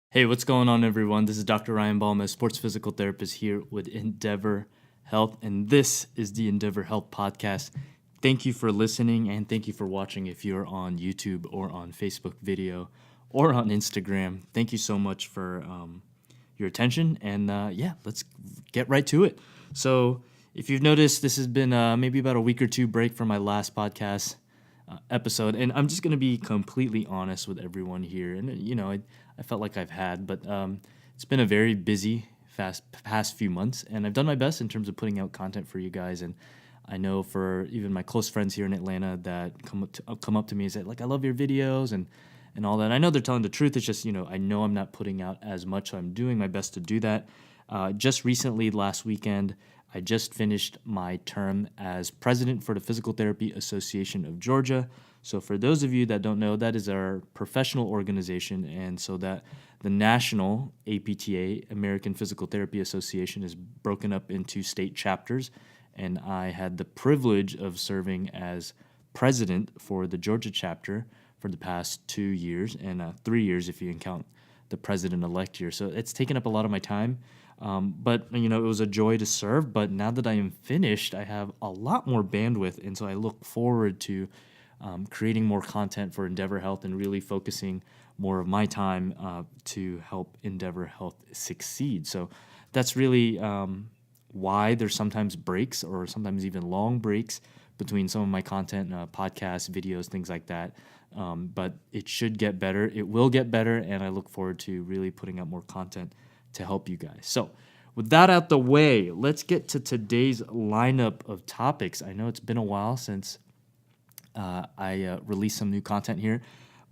Hey, what's going on, everyone? This is Dr. Ryan Balmes, sports physical therapist here with ENDVR Health, and this is the ENDVR Health Podcast. Thank you for listening, and thank you for watching if you're on YouTube or on Facebook video or on Instagram. Thank you so much for your attention, and let's get right to it. So, if you've noticed, this has been maybe about a week or two break from my last podcast episode, and I'm just going to be completely honest with everyone here. And I felt like I've had, but it's been a very busy, past few months, and I've done my best in terms of putting out content for you guys. And I know for even my close friends here in Atlanta that come up to me and say, like, I love your videos and all that. And I know they're telling the truth. It's just, I know I'm not putting out as much, so I'm doing my best to do that. Just recently, last weekend, I just finished my term as president for the Physical Therapy Association of Georgia. So for those of you that don't know, that is our professional organization, and so that the national APTA, American Physical Therapy Association, is broken up into state chapters, and I had the privilege of serving as president for the Georgia chapter for the past 2 years, and 3 years if you count the president-elect year. So it's taken up a lot of my time. But it was a joy to serve. But now that I am finished, I have a lot more bandwidth, and so I look forward to creating more content for ENDVR Health and really focusing more of my time to help ENDVR Health succeed. So that's really why there's sometimes breaks, or sometimes even long breaks, between some of my content, podcasts, videos, things like that. But it should get better. It will get better, and I look forward to really putting out more content to help you guys. So with that out the way, let's get to today's lineup of topics. I know it's been a while since I released some new content here,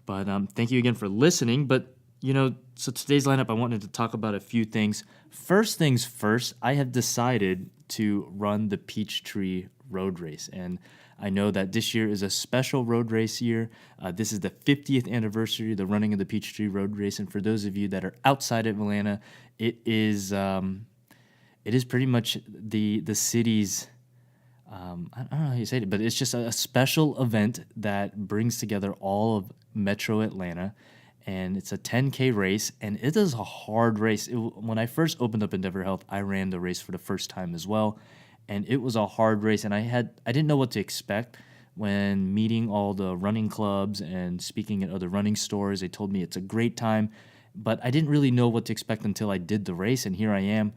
but thank you again for listening. But so today's lineup, I wanted to talk about a few things. First things first, I have decided to run the Peachtree Road Race, and I know that this year is a special road race year. This is the 50th anniversary of the running of the Peachtree Road Race, and for those of you that are outside of Atlanta, it is pretty much the city's I don't know how you say it, but it's just a special event that brings together all of Metro Atlanta, and it's a 10K race, and it is a hard race. When I first opened up ENDVR Health, I ran the race for the first time as well, and it was a hard race, and I didn't know what to expect. When meeting all the running clubs and speaking at other running stores, they told me it's a great time, but I didn't really know what to expect until I did the race, and here I am.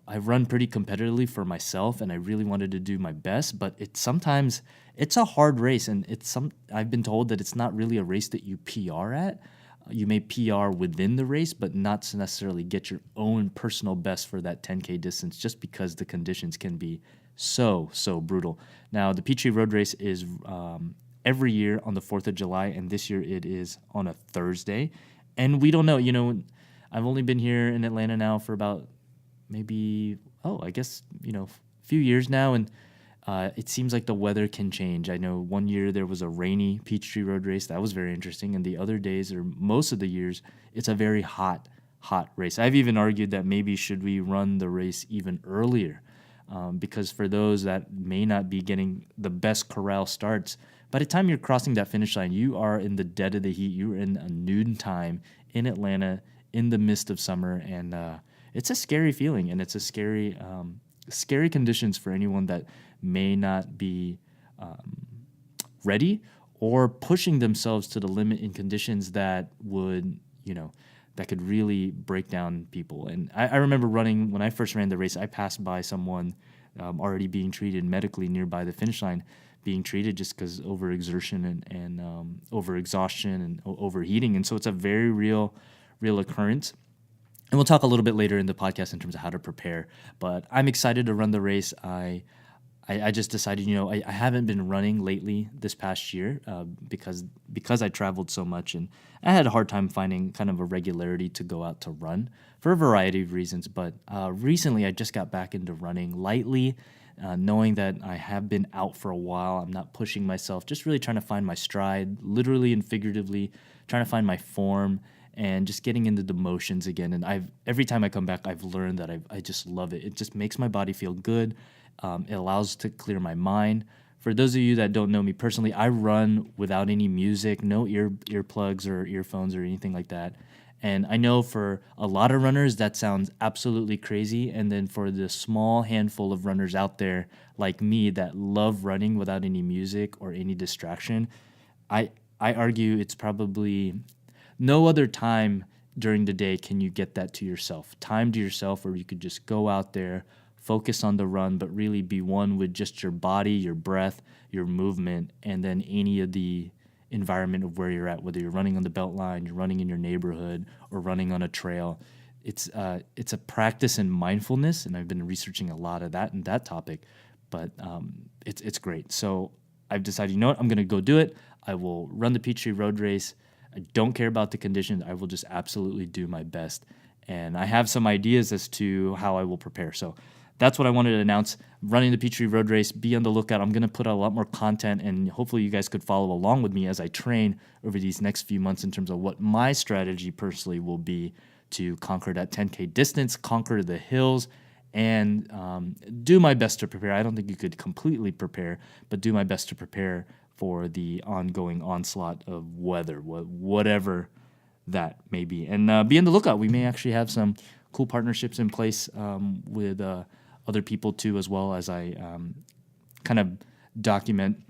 I run pretty competitively for myself, and I really wanted to do my best, but sometimes it's a hard race, and I've been told that it's not really a race that you PR at. You may PR within the race, but not to necessarily get your own personal best for that 10K distance, just because the conditions can be so brutal. Now, the Peachtree Road Race is every year on the 4th of July, and this year it is on a Thursday. And we don't know, I've only been here in Atlanta now for about maybe, a few years now, and it seems like the weather can change. I know one year there was a rainy Peachtree Road Race. That was very interesting. And the other days, or most of the years, it's a very hot race. I've even argued that maybe should we run the race even earlier, because for those that may not be getting the best corral starts, by the time you're crossing that finish line, you are in the dead of the heat. You're in a noon time in Atlanta in the midst of summer, and it's a scary feeling, and it's a scary conditions for anyone that may not be ready or pushing themselves to the limit in conditions that would, that could really break down people. And I remember running, when I first ran the race, I passed by someone already being treated medically nearby the finish line, being treated just because overexertion and overexhaustion and overheating. And so it's a very real occurrence. And we'll talk a little bit later in the podcast in terms of how to prepare. But I'm excited to run the race. I just decided, I haven't been running lately this past year because I traveled so much, and I had a hard time finding kind of a regularity to go out to run for a variety of reasons. But recently I just got back into running lightly, knowing that I have been out for a while. I'm not pushing myself, just really trying to find my stride, literally and figuratively, trying to find my form, and just getting into the motions again. And every time I come back, I've learned that I just love it. It just makes my body feel good. It allows to clear my mind. For those of you that don't know me personally, I run without any music, no earplugs or earphones or anything like that. And I know for a lot of runners, that sounds absolutely crazy. And then for the small handful of runners out there like me that love running without any music or any distraction, I, I argue it's probably no other time during the day can you get that to yourself. Time to yourself where you could just go out there, focus on the run, but really be one with just your body, your breath, your movement, and then any of the environment of where you're at, whether you're running on the belt line, you're running in your neighborhood, or running on a trail. It's a practice in mindfulness, and I've been researching a lot of that and that topic, but it's great. So I've decided, you know what, I'm going to go do it. I will run the Peachtree Road Race. I don't care about the conditions. I will just absolutely do my best. And I have some ideas as to how I will prepare. So that's what I wanted to announce. Running the Peachtree Road Race, be on the lookout. I'm going to put out a lot more content, and hopefully you guys could follow along with me as I train over these next few months in terms of what my strategy personally will be to conquer that 10K distance, conquer the hills, and do my best to prepare. I don't think you could completely prepare, but do my best to prepare for the ongoing onslaught of weather, whatever that may be. And be on the lookout. We may actually have some cool partnerships in place with other people too, as well as I kind of document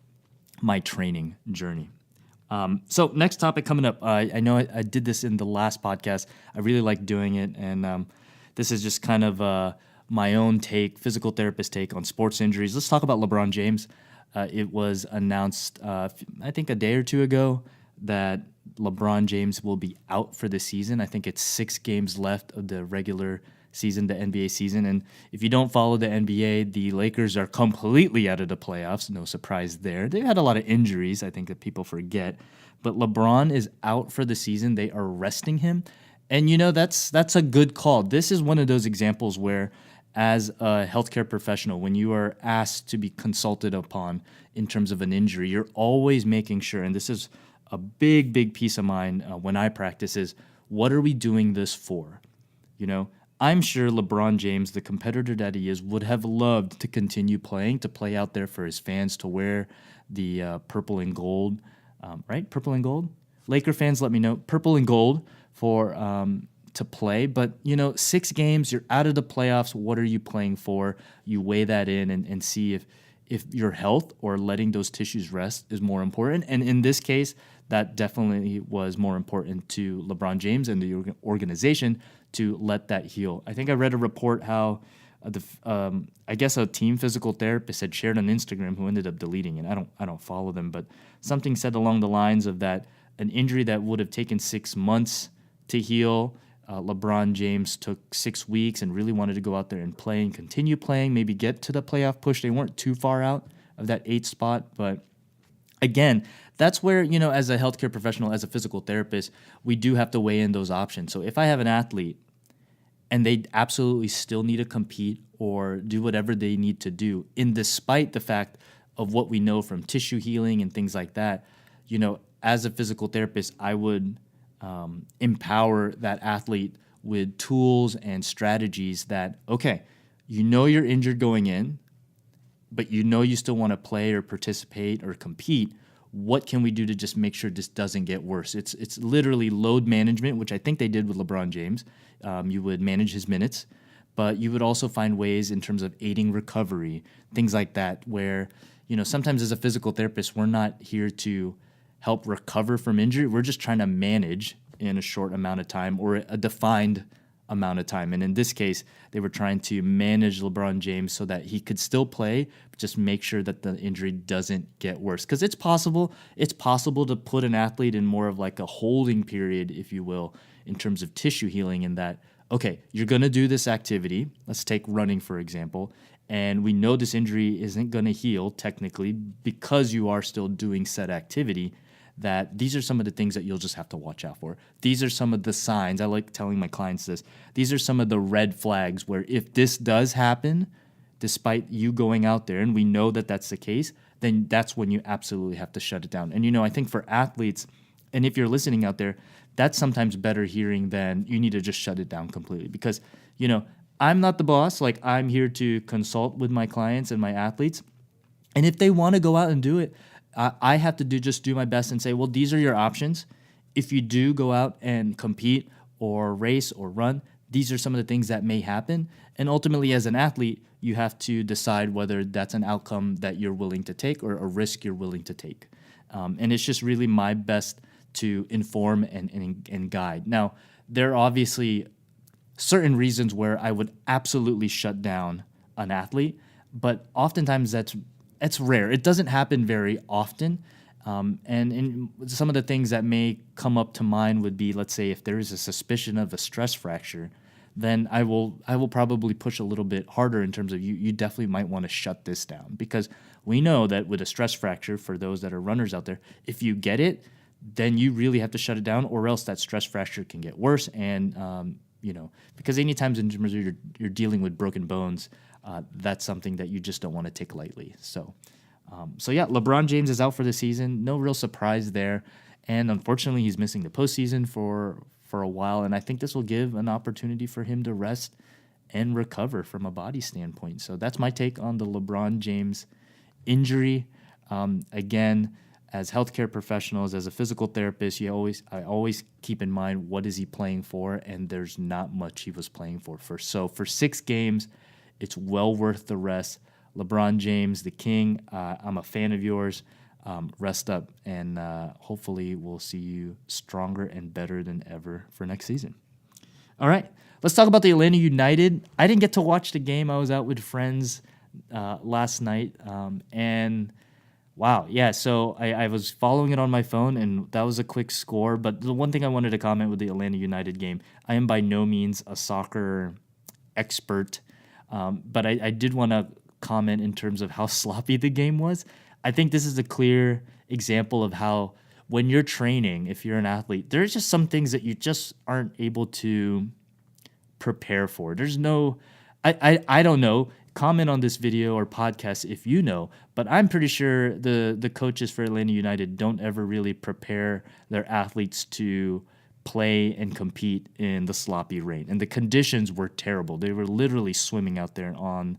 my training journey. So next topic coming up. I know I did this in the last podcast. I really like doing it, and this is just kind of my own take, physical therapist take on sports injuries. Let's talk about LeBron James. It was announced, I think a day or two ago, that LeBron James will be out for the season. I think it's 6 games left of the regular season, the NBA season. And if you don't follow the NBA, the Lakers are completely out of the playoffs. No surprise there. They've had a lot of injuries, I think, that people forget. But LeBron is out for the season. They are resting him. And, you know, that's a good call. This is one of those examples where, as a healthcare professional, when you are asked to be consulted upon in terms of an injury, you're always making sure, and this is a big, big piece of mine when I practice, is what are we doing this for? You know, I'm sure LeBron James, the competitor that he is, would have loved to continue playing, to play out there for his fans, to wear the purple and gold, right? Purple and gold? Laker fans, let me know. Purple and gold for to play. But, you know, 6 games, you're out of the playoffs. What are you playing for? You weigh that in and see if your health or letting those tissues rest is more important. And in this case, that definitely was more important to LeBron James and the organization to let that heal. I think I read a report how I guess a team physical therapist had shared on Instagram, who ended up deleting it. I don't follow them, but something said along the lines of that an injury that would have taken 6 months to heal, LeBron James took 6 weeks and really wanted to go out there and play and continue playing, maybe get to the playoff push. They weren't too far out of that 8th spot, but again, that's where, you know, as a healthcare professional, as a physical therapist, we do have to weigh in those options. So if I have an athlete and they absolutely still need to compete or do whatever they need to do, in despite the fact of what we know from tissue healing and things like that, you know, as a physical therapist, I would empower that athlete with tools and strategies that, okay, you know you're injured going in, but you know you still want to play or participate or compete. What can we do to just make sure this doesn't get worse? It's literally load management, which I think they did with LeBron James. You would manage his minutes, but you would also find ways in terms of aiding recovery, things like that, where, you know, sometimes as a physical therapist, we're not here to help recover from injury. We're just trying to manage in a short amount of time or a defined amount of time. And in this case, they were trying to manage LeBron James so that he could still play, but just make sure that the injury doesn't get worse. Because it's possible to put an athlete in more of like a holding period, if you will, in terms of tissue healing, in that, okay, you're going to do this activity. Let's take running, for example. And we know this injury isn't going to heal technically because you are still doing said activity, that these are some of the things that you'll just have to watch out for. These are some of the signs. I like telling my clients this. These are some of the red flags where if this does happen, despite you going out there, and we know that that's the case, then that's when you absolutely have to shut it down. And, you know, I think for athletes, and if you're listening out there, that's sometimes better hearing than you need to just shut it down completely. Because, you know, I'm not the boss. Like, I'm here to consult with my clients and my athletes. And if they want to go out and do it, I have to do my best and say, well, these are your options. If you do go out and compete, or race or run. These are some of the things that may happen. And ultimately, as an athlete, you have to decide whether that's an outcome that you're willing to take or a risk you're willing to take. And it's just really my best to inform and guide. Now, there are obviously certain reasons where I would absolutely shut down an athlete, but oftentimes that's rare. It doesn't happen very often. And some of the things that may come up to mind would be, let's say, if there is a suspicion of a stress fracture, then I will probably push a little bit harder in terms of you definitely might want to shut this down, because we know that with a stress fracture, for those that are runners out there, if you get it, then you really have to shut it down, or else that stress fracture can get worse. And because anytime in terms of you're dealing with broken bones, that's something that you just don't want to take lightly. So yeah, LeBron James is out for the season. No real surprise there. And unfortunately, he's missing the postseason for a while. And I think this will give an opportunity for him to rest and recover from a body standpoint. So that's my take on the LeBron James injury. Again, as healthcare professionals, as a physical therapist, I always keep in mind, what is he playing for? And there's not much he was playing for. So for 6 games, it's well worth the rest. LeBron James, the king, I'm a fan of yours. Rest up, and hopefully we'll see you stronger and better than ever for next season. All right, let's talk about the Atlanta United. I didn't get to watch the game. I was out with friends last night, and wow, yeah, so I was following it on my phone, and that was a quick score. But the one thing I wanted to comment with the Atlanta United game, I am by no means a soccer expert, but I did want to comment in terms of how sloppy the game was. I think this is a clear example of how, when you're training, if you're an athlete, there's just some things that you just aren't able to prepare for. There's no, I don't know. Comment on this video or podcast if you know, but I'm pretty sure the coaches for Atlanta United don't ever really prepare their athletes to play and compete in the sloppy rain. And the conditions were terrible. They were literally swimming out there on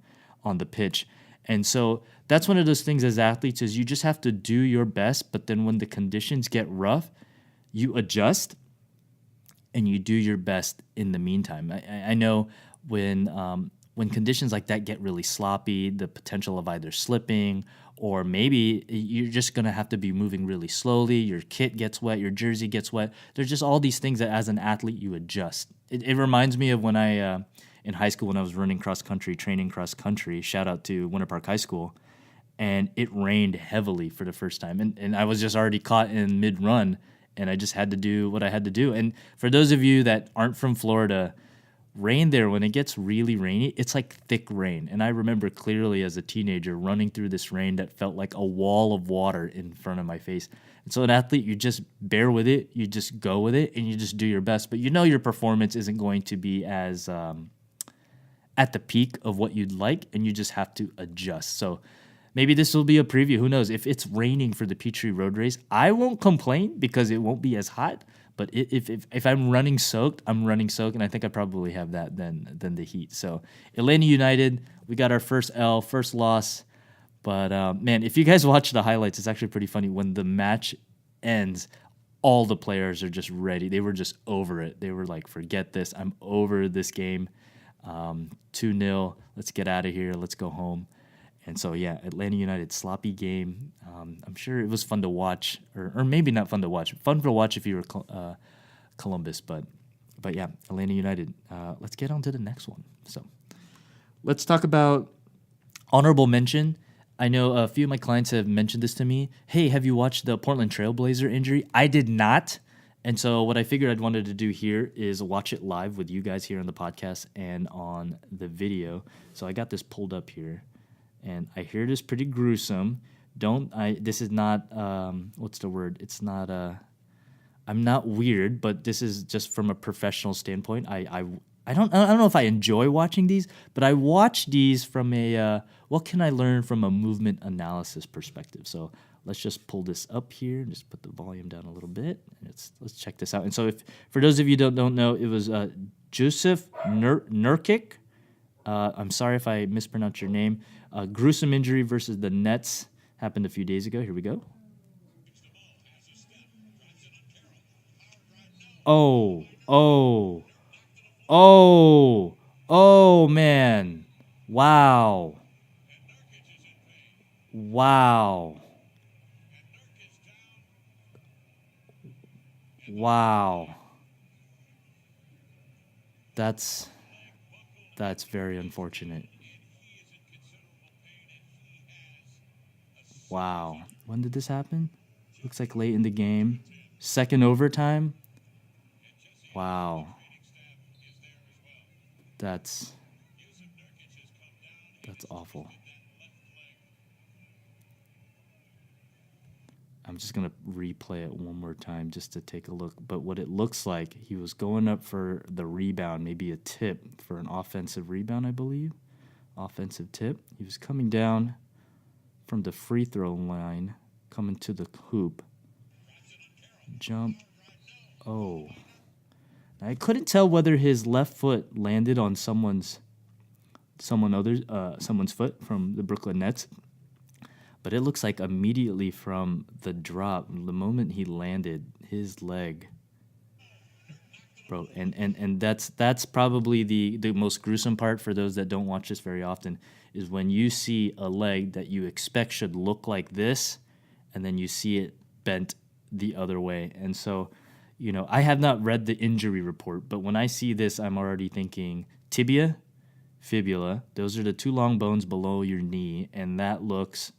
the pitch. And so that's one of those things as athletes, is you just have to do your best, but then when the conditions get rough, you adjust and you do your best in the meantime. I know when conditions like that get really sloppy, the potential of either slipping, or maybe you're just going to have to be moving really slowly, your kit gets wet, your jersey gets wet. There's just all these things that as an athlete you adjust. It reminds me of when I in high school, when I was running cross country, training cross country, shout out to Winter Park High School, and it rained heavily for the first time. And I was just already caught in mid-run, and I just had to do what I had to do. And for those of you that aren't from Florida, rain there, when it gets really rainy, it's like thick rain. And I remember clearly as a teenager running through this rain that felt like a wall of water in front of my face. And so an athlete, you just bear with it, you just go with it, and you just do your best. But you know your performance isn't going to be as at the peak of what you'd like, and you just have to adjust. So maybe this will be a preview. Who knows? If it's raining for the Peachtree Road Race, I won't complain because it won't be as hot. But if I'm running soaked, I'm running soaked, and I think I probably have that than the heat. So Atlanta United, we got our first L, first loss. But man, if you guys watch the highlights, it's actually pretty funny. When the match ends, all the players are just ready. They were just over it. They were like, forget this. I'm over this game. 2-0. Let's get out of here. Let's go home. And so, yeah, Atlanta United, sloppy game. I'm sure it was fun to watch, or maybe not fun to watch. Fun to watch if you were Columbus, but yeah, Atlanta United. Let's get on to the next one. So let's talk about honorable mention. I know a few of my clients have mentioned this to me. Hey, have you watched the Portland Trailblazer injury? I did not. And so what I figured I'd wanted to do here is watch it live with you guys here on the podcast and on the video. So I got this pulled up here, and I hear it is pretty gruesome. This is not, what's the word? It's not, I'm not weird, but this is just from a professional standpoint. I don't know if I enjoy watching these, but I watch these from a, what can I learn from a movement analysis perspective? So let's just pull this up here and just put the volume down a little bit. Let's check this out. And so if, for those of you that don't know, it was Joseph Nurkic. I'm sorry if I mispronounced your name. Gruesome injury versus the Nets happened a few days ago. Here we go. Oh, Oh, oh, oh, man. Wow. Wow. Wow. That's that's very unfortunate. Wow. When did this happen? Looks like late in the game. Second overtime. Wow. That's that's awful. I'm just gonna replay it one more time just to take a look. But what it looks like, he was going up for the rebound, maybe a tip for an offensive rebound, I believe. Offensive tip. He was coming down from the free throw line, coming to the hoop. Jump. Oh. I couldn't tell whether his left foot landed on someone's foot from the Brooklyn Nets, but it looks like immediately from the drop, the moment he landed, his leg, bro, and that's probably the most gruesome part for those that don't watch this very often, is when you see a leg that you expect should look like this, and then you see it bent the other way. And so, I have not read the injury report, but when I see this, I'm already thinking tibia, fibula. Those are the two long bones below your knee, and that looks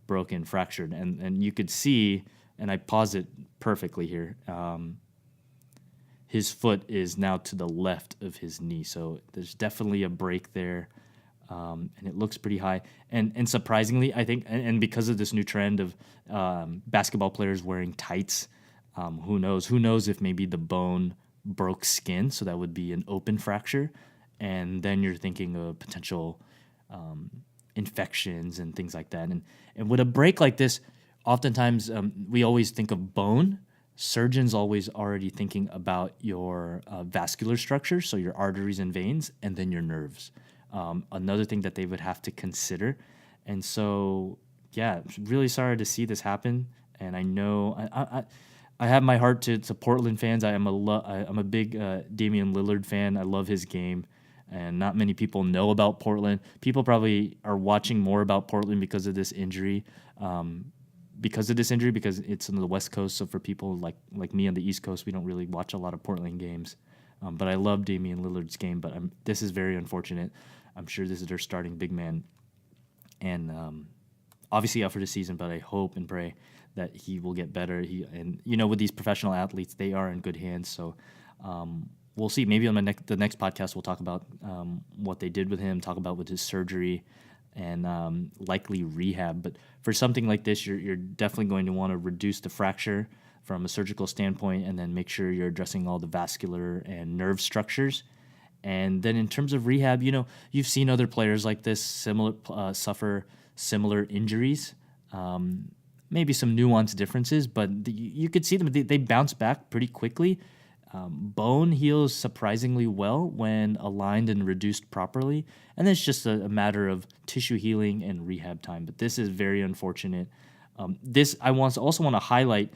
broken, fractured. And you could see, and I pause it perfectly here, his foot is now to the left of his knee. So there's definitely a break there. And it looks pretty high. And surprisingly, I think, and because of this new trend of basketball players wearing tights, who knows? Who knows if maybe the bone broke skin, so that would be an open fracture. And then you're thinking of potential infections and things like that. And with a break like this, oftentimes we always think of bone. Surgeons always already thinking about your vascular structure, so your arteries and veins, and then your nerves. Another thing that they would have to consider. And so, yeah, really sorry to see this happen. And I know I have my heart to Portland fans. I'm a big Damian Lillard fan. I love his game, and not many people know about Portland. People probably are watching more about Portland because of this injury. Because it's on the West Coast. So for people like me on the East Coast, we don't really watch a lot of Portland games. But I love Damian Lillard's game. But this is very unfortunate. I'm sure this is their starting big man, and obviously out for the season. But I hope and pray that he will get better. With these professional athletes, they are in good hands. So we'll see. Maybe on the next podcast, we'll talk about what they did with him, talk about with his surgery, and likely rehab. But for something like this, you're definitely going to want to reduce the fracture from a surgical standpoint, and then make sure you're addressing all the vascular and nerve structures. And then in terms of rehab, you've seen other players like this suffer similar injuries. Maybe some nuanced differences, but you could see them. They bounce back pretty quickly. Bone heals surprisingly well when aligned and reduced properly, and it's just a matter of tissue healing and rehab time. But this is very unfortunate. This I also want to highlight.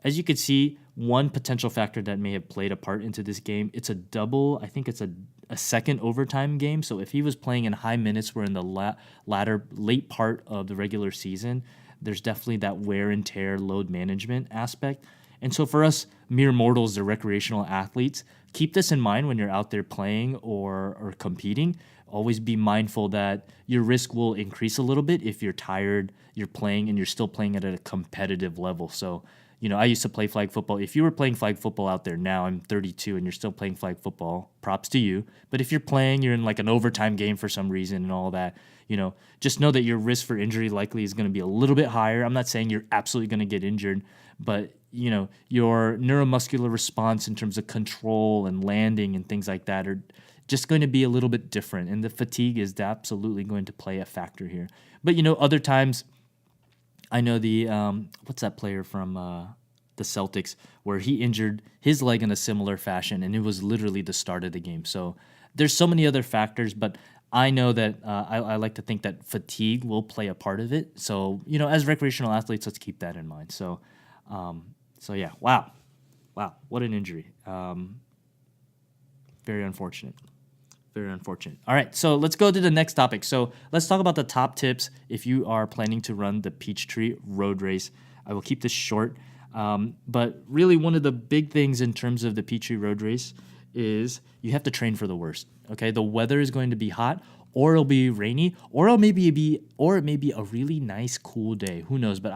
As you could see, one potential factor that may have played a part into this game, it's a double. I think it's a second overtime game. So if he was playing in high minutes, we're in the late part of the regular season, there's definitely that wear and tear load management aspect. And so for us mere mortals, the recreational athletes, keep this in mind when you're out there playing or competing. Always be mindful that your risk will increase a little bit if you're tired, you're playing, and you're still playing it at a competitive level. So, I used to play flag football. If you were playing flag football out there now, I'm 32, and you're still playing flag football, props to you. But if you're in like an overtime game for some reason and all that, just know that your risk for injury likely is going to be a little bit higher. I'm not saying you're absolutely going to get injured, but your neuromuscular response in terms of control and landing and things like that are just going to be a little bit different, and the fatigue is absolutely going to play a factor here. But other times, I know the what's that player from the Celtics where he injured his leg in a similar fashion, and it was literally the start of the game. So there's so many other factors, but I know that I like to think that fatigue will play a part of it. So as recreational athletes, let's keep that in mind. So yeah, wow, Wow, what an injury. Very unfortunate. Very unfortunate. All right, so let's go to the next topic. So let's talk about the top tips if you are planning to run the Peachtree Road Race. I will keep this short, but really one of the big things in terms of the Peachtree Road Race is you have to train for the worst. Okay, the weather is going to be hot, or it'll be rainy, or it may be a really nice cool day. Who knows? But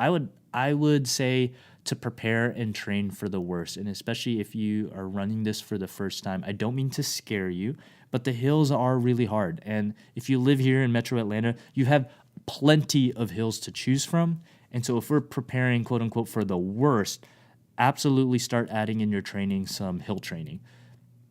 I would say to prepare and train for the worst, and especially if you are running this for the first time. I don't mean to scare you, but the hills are really hard. And if you live here in Metro Atlanta, you have plenty of hills to choose from. And so if we're preparing, quote unquote, for the worst, absolutely start adding in your training some hill training.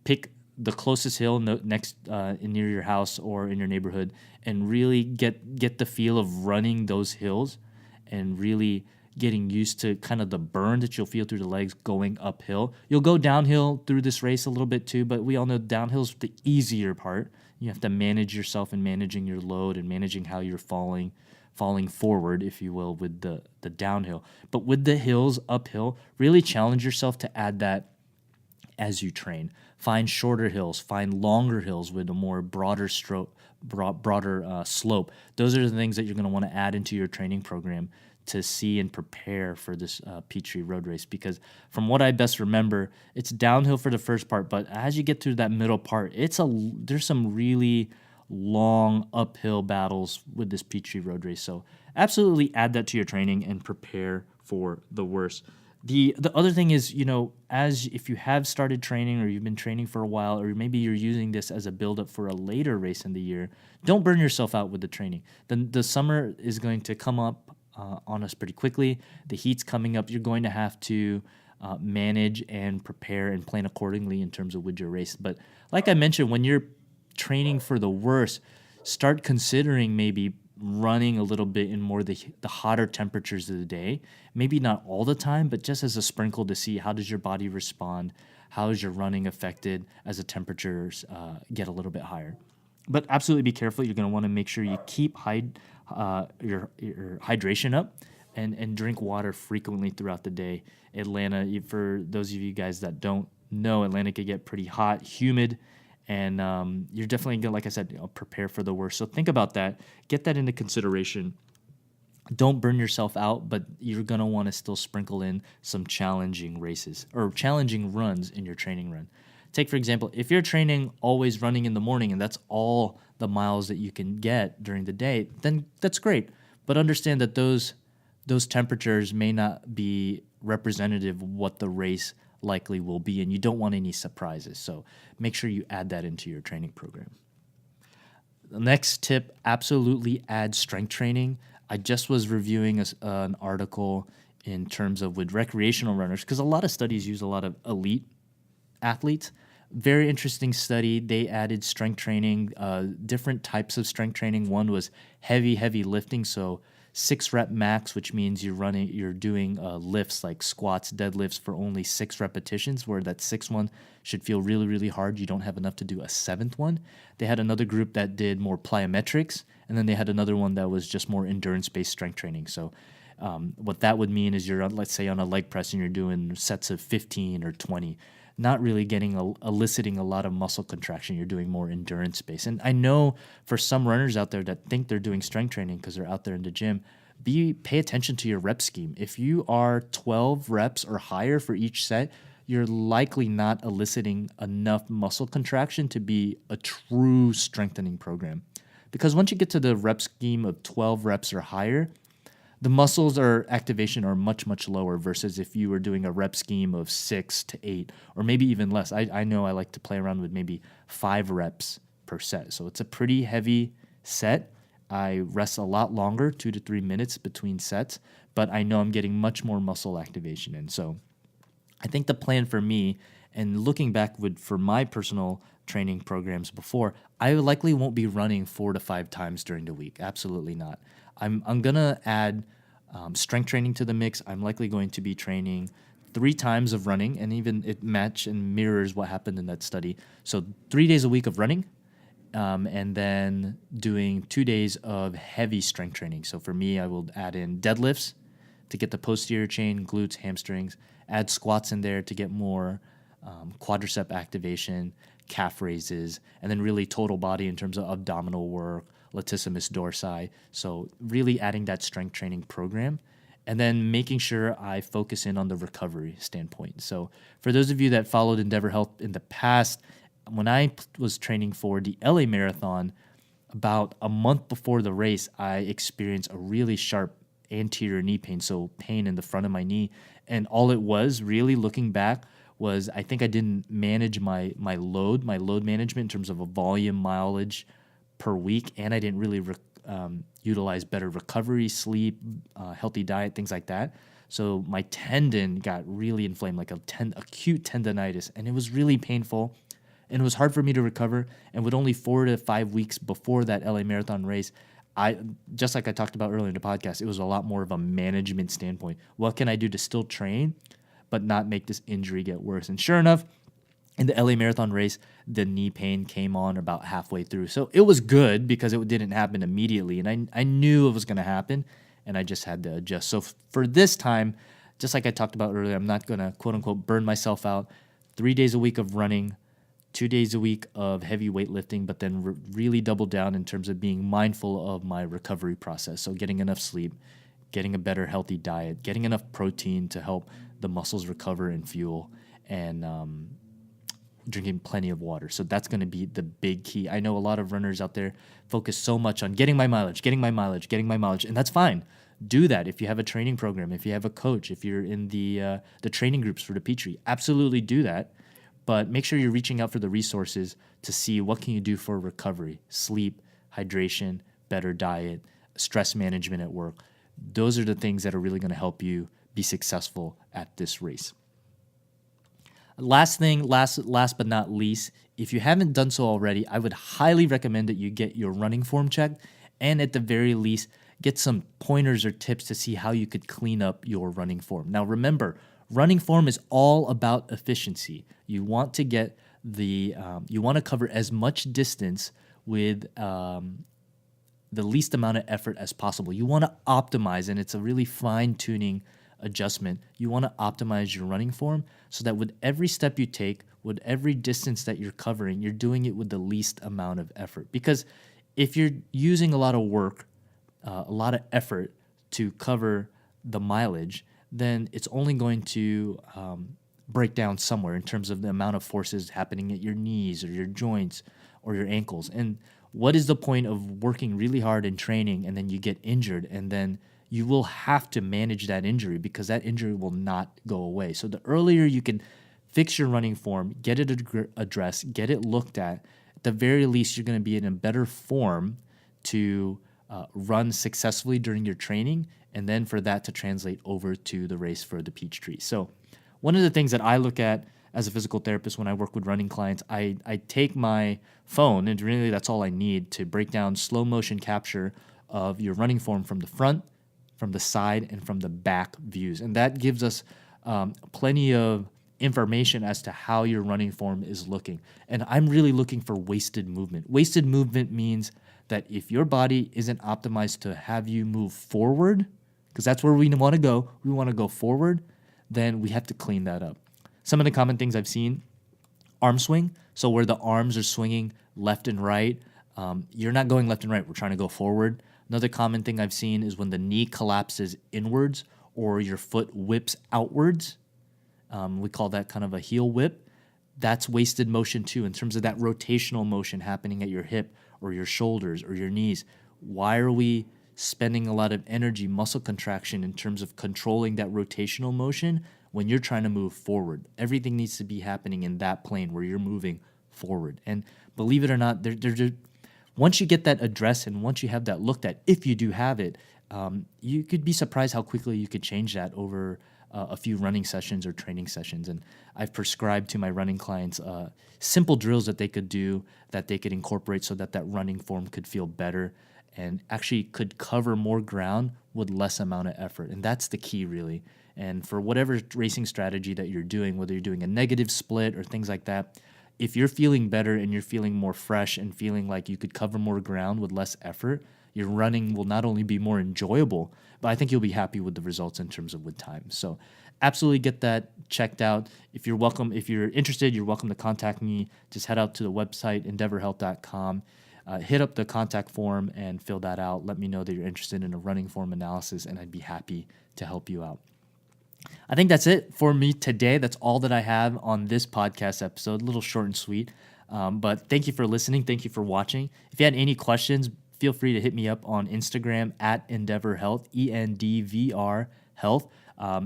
Pick the closest hill next near your house or in your neighborhood, and really get the feel of running those hills and really getting used to kind of the burn that you'll feel through the legs going uphill. You'll go downhill through this race a little bit too, but we all know downhill's the easier part. You have to manage yourself and managing your load and managing how you're falling forward, if you will, with the downhill. But with the hills uphill, really challenge yourself to add that as you train. Find shorter hills, find longer hills with a more broader slope. Those are the things that you're going to want to add into your training program to see and prepare for this Peachtree Road Race, because from what I best remember, it's downhill for the first part, but as you get through that middle part, there's some really long uphill battles with this Peachtree Road Race. So absolutely add that to your training and prepare for the worst. The other thing is, as if you have started training or you've been training for a while, or maybe you're using this as a buildup for a later race in the year, don't burn yourself out with the training. The summer is going to come up on us pretty quickly. The heat's coming up. You're going to have to manage and prepare and plan accordingly in terms of with your race. But like I mentioned, when you're training for the worst, start considering maybe running a little bit in more the hotter temperatures of the day. Maybe not all the time, but just as a sprinkle to see how does your body respond, how is your running affected as the temperatures get a little bit higher. But absolutely be careful. You're going to want to make sure you keep your hydration up and drink water frequently throughout the day. Atlanta, for those of you guys that don't know, Atlanta could get pretty hot, humid, and you're definitely going to, like I said, prepare for the worst. So think about that. Get that into consideration. Don't burn yourself out, but you're going to want to still sprinkle in some challenging races or challenging runs in your training run. Take, for example, if you're training always running in the morning and that's all the miles that you can get during the day, then that's great. But understand that those temperatures may not be representative of what the race likely will be, and you don't want any surprises. So make sure you add that into your training program. The next tip, absolutely add strength training. I just was reviewing an article in terms of with recreational runners, because a lot of studies use a lot of elite athletes. Very interesting study. They added strength training, different types of strength training. One was heavy lifting, so 6 rep max, which means you're doing lifts like squats, deadlifts for only 6 repetitions, where that 6th one should feel really, really hard. You don't have enough to do a 7th one. They had another group that did more plyometrics, and then they had another one that was just more endurance-based strength training. So what that would mean is you're, let's say, on a leg press and you're doing sets of 15 or 20, not really eliciting a lot of muscle contraction. You're doing more endurance based. And I know for some runners out there that think they're doing strength training because they're out there in the gym, pay attention to your rep scheme. If you are 12 reps or higher for each set, you're likely not eliciting enough muscle contraction to be a true strengthening program. Because once you get to the rep scheme of 12 reps or higher, the muscles or activation are much, much lower versus if you were doing a rep scheme of 6 to 8 or maybe even less. I know I like to play around with maybe 5 reps per set. So it's a pretty heavy set. I rest a lot longer, 2 to 3 minutes between sets, but I know I'm getting much more muscle activation in. So I think the plan for me, and looking back for my personal training programs before, I likely won't be running 4 to 5 times during the week. Absolutely not. I'm going to add strength training to the mix. I'm likely going to be training 3 times of running, and even it match and mirrors what happened in that study. So 3 days a week of running, and then doing 2 days of heavy strength training. So for me, I will add in deadlifts to get the posterior chain, glutes, hamstrings, add squats in there to get more quadricep activation, calf raises, and then really total body in terms of abdominal work, latissimus dorsi. So really adding that strength training program, and then making sure I focus in on the recovery standpoint. So for those of you that followed Endeavor Health in the past, when I was training for the LA Marathon, about a month before the race, I experienced a really sharp anterior knee pain, so pain in the front of my knee. And all it was, really looking back, was I think I didn't manage my load management in terms of a volume mileage per week, and I didn't really utilize better recovery, sleep, healthy diet, things like that. So my tendon got really inflamed, like acute tendonitis, and it was really painful. And it was hard for me to recover. And with only 4 to 5 weeks before that LA Marathon race, just like I talked about earlier in the podcast, it was a lot more of a management standpoint. What can I do to still train, but not make this injury get worse? And sure enough, in the LA Marathon race, the knee pain came on about halfway through. So it was good because it didn't happen immediately. And I knew it was going to happen, and I just had to adjust. So for this time, just like I talked about earlier, I'm not going to, quote unquote, burn myself out. 3 days a week of running, 2 days a week of heavy weightlifting, but then really double down in terms of being mindful of my recovery process. So getting enough sleep, getting a better healthy diet, getting enough protein to help the muscles recover and fuel, and drinking plenty of water. So that's going to be the big key. I know a lot of runners out there focus so much on getting my mileage, and that's fine. Do that if you have a training program, if you have a coach, if you're in the training groups for the Peachtree, absolutely do that. But make sure you're reaching out for the resources to see what can you do for recovery, sleep, hydration, better diet, stress management at work. Those are the things that are really going to help you be successful at this race. Last but not least, if you haven't done so already, I would highly recommend that you get your running form checked, and at the very least, get some pointers or tips to see how you could clean up your running form. Now remember, running form is all about efficiency. You want to get you want to cover as much distance with the least amount of effort as possible. You want to optimize, and it's a really fine-tuning adjustment. You want to optimize your running form so that with every step you take, with every distance that you're covering, you're doing it with the least amount of effort. Because if you're using a lot of work, a lot of effort to cover the mileage, then it's only going to break down somewhere in terms of the amount of forces happening at your knees or your joints or your ankles. And what is the point of working really hard in training and then you get injured, and then you will have to manage that injury because that injury will not go away. So the earlier you can fix your running form, get it addressed, get it looked at the very least you're going to be in a better form to run successfully during your training, and then for that to translate over to the race for the Peachtree. So one of the things that I look at as a physical therapist when I work with running clients, I take my phone, and really that's all I need to break down slow motion capture of your running form from the front, from the side, and from the back views. And that gives us plenty of information as to how your running form is looking. And I'm really looking for wasted movement. Wasted movement means that if your body isn't optimized to have you move forward, because that's where we want to go, we want to go forward, then we have to clean that up. Some of the common things I've seen, arm swing, so where the arms are swinging left and right, you're not going left and right, we're trying to go forward. Another common thing I've seen is when the knee collapses inwards or your foot whips outwards. We call that kind of a heel whip. That's wasted motion too, in terms of that rotational motion happening at your hip or your shoulders or your knees. Why are we spending a lot of energy, muscle contraction in terms of controlling that rotational motion when you're trying to move forward? Everything needs to be happening in that plane where you're moving forward. And believe it or not, once you get that addressed and once you have that looked at, if you do have it, you could be surprised how quickly you could change that over a few running sessions or training sessions. And I've prescribed to my running clients simple drills that they could do, that they could incorporate so that that running form could feel better and actually could cover more ground with less amount of effort. And that's the key, really. And for whatever racing strategy that you're doing, whether you're doing a negative split or things like that, if you're feeling better and you're feeling more fresh and feeling like you could cover more ground with less effort, your running will not only be more enjoyable, but I think you'll be happy with the results in terms of with time. So absolutely get that checked out. If you're interested, you're welcome to contact me. Just head out to the website, ENDVRhealth.com. Hit up the contact form and fill that out. Let me know that you're interested in a running form analysis, and I'd be happy to help you out. I think that's it for me today. That's all that I have on this podcast episode. A little short and sweet. But thank you for listening. Thank you for watching. If you had any questions, feel free to hit me up on Instagram at ENDVR Health, ENDVR Health.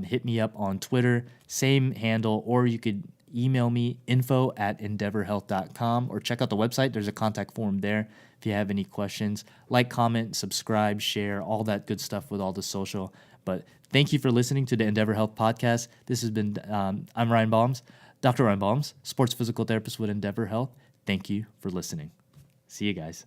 Hit me up on Twitter, same handle, or you could email me, info@endvrhealth.com, or check out the website. There's a contact form there if you have any questions. Like, comment, subscribe, share, all that good stuff with all the social. But thank you for listening to the ENDVR Health Podcast. This has been, I'm Ryan Balmes, Dr. Ryan Balmes, sports physical therapist with ENDVR Health. Thank you for listening. See you guys.